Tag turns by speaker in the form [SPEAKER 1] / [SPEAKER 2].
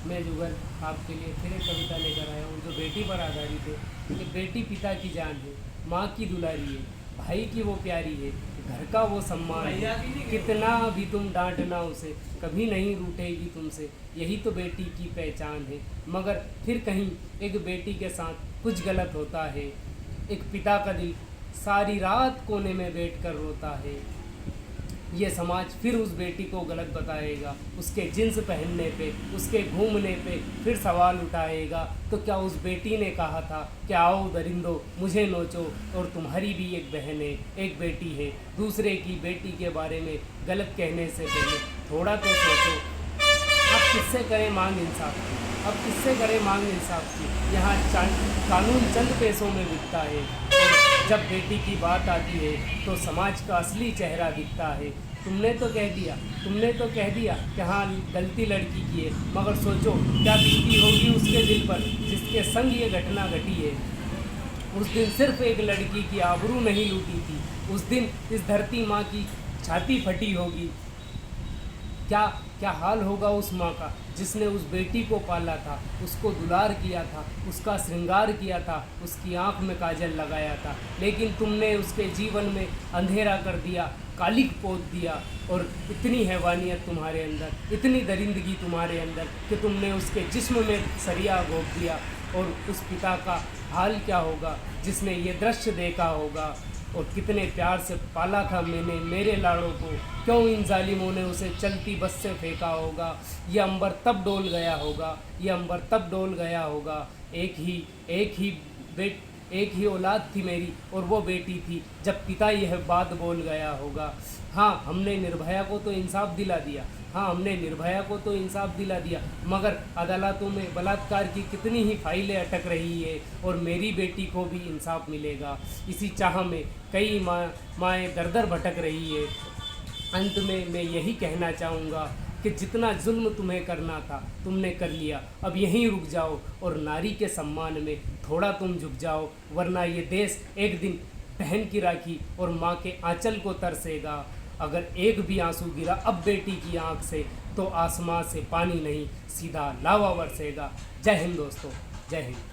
[SPEAKER 1] मैं जुगल आपके लिए फिर एक कविता लेकर आया हूँ जो बेटी पर आधारित है। कि बेटी पिता की जान है, माँ की दुलारी है, भाई की वो प्यारी है, घर का वो सम्मान है। कितना भी तुम डांटना उसे, कभी नहीं रूठेगी तुमसे, यही तो बेटी की पहचान है। मगर फिर कहीं एक बेटी के साथ कुछ गलत होता है, एक पिता का दिल सारी रात कोने में बैठ कर रोता है। ये समाज फिर उस बेटी को गलत बताएगा, उसके जींस पहनने पे, उसके घूमने पे फिर सवाल उठाएगा। तो क्या उस बेटी ने कहा था कि आओ दरिंदो मुझे नोचो, और तुम्हारी भी एक बहन है, एक बेटी है। दूसरे की बेटी के बारे में गलत कहने से पहले थोड़ा तो सोचो। अब किससे करें मांग इंसाफ की, अब किससे करें मांग इंसाफ की। यहाँ कानून चंद पैसों में बिकता है, और जब बेटी की बात आती है तो समाज का असली चेहरा दिखता है। तुमने तो कह दिया, तुमने तो कह दिया कि हाँ गलती लड़की की है, मगर सोचो क्या बीती होगी उसके दिल पर जिसके संग ये घटना घटी है। उस दिन सिर्फ एक लड़की की आबरू नहीं लूटी थी, उस दिन इस धरती माँ की छाती फटी होगी। क्या क्या हाल होगा उस माँ का जिसने उस बेटी को पाला था, उसको दुलार किया था, उसका श्रृंगार किया था, उसकी आंख में काजल लगाया था। लेकिन तुमने उसके जीवन में अंधेरा कर दिया, कालिक पोत दिया। और इतनी हैवानियत तुम्हारे अंदर, इतनी दरिंदगी तुम्हारे अंदर कि तुमने उसके जिस्म में सरिया घोंप दिया। और उस पिता का हाल क्या होगा जिसने ये दृश्य देखा होगा। और कितने प्यार से पाला था मैंने मेरे लाड़ों को, क्यों इन जालिमों ने उसे चलती बस से फेंका होगा। ये अंबर तब डोल गया होगा, ये अंबर तब डोल गया होगा। एक ही औलाद थी मेरी, और वो बेटी थी जब पिता यह बात बोल गया होगा। हाँ हमने निर्भया को तो इंसाफ दिला दिया, हाँ हमने निर्भया को तो इंसाफ दिला दिया, मगर अदालतों में बलात्कार की कितनी ही फाइलें अटक रही है, और मेरी बेटी को भी इंसाफ मिलेगा। इसी चाह में कई माएँ दर दर भटक रही है। अंत में मैं यही कहना चाहूँगा कि जितना जुल्म तुम्हें करना था तुमने कर लिया, अब यहीं रुक जाओ और नारी के सम्मान में थोड़ा तुम झुक जाओ, वरना ये देश एक दिन बहन की राखी और माँ के आंचल को तरसेगा। अगर एक भी आंसू गिरा अब बेटी की आंख से, तो आसमां से पानी नहीं सीधा लावा बरसेगा। जय हिंद दोस्तों, जय हिंद।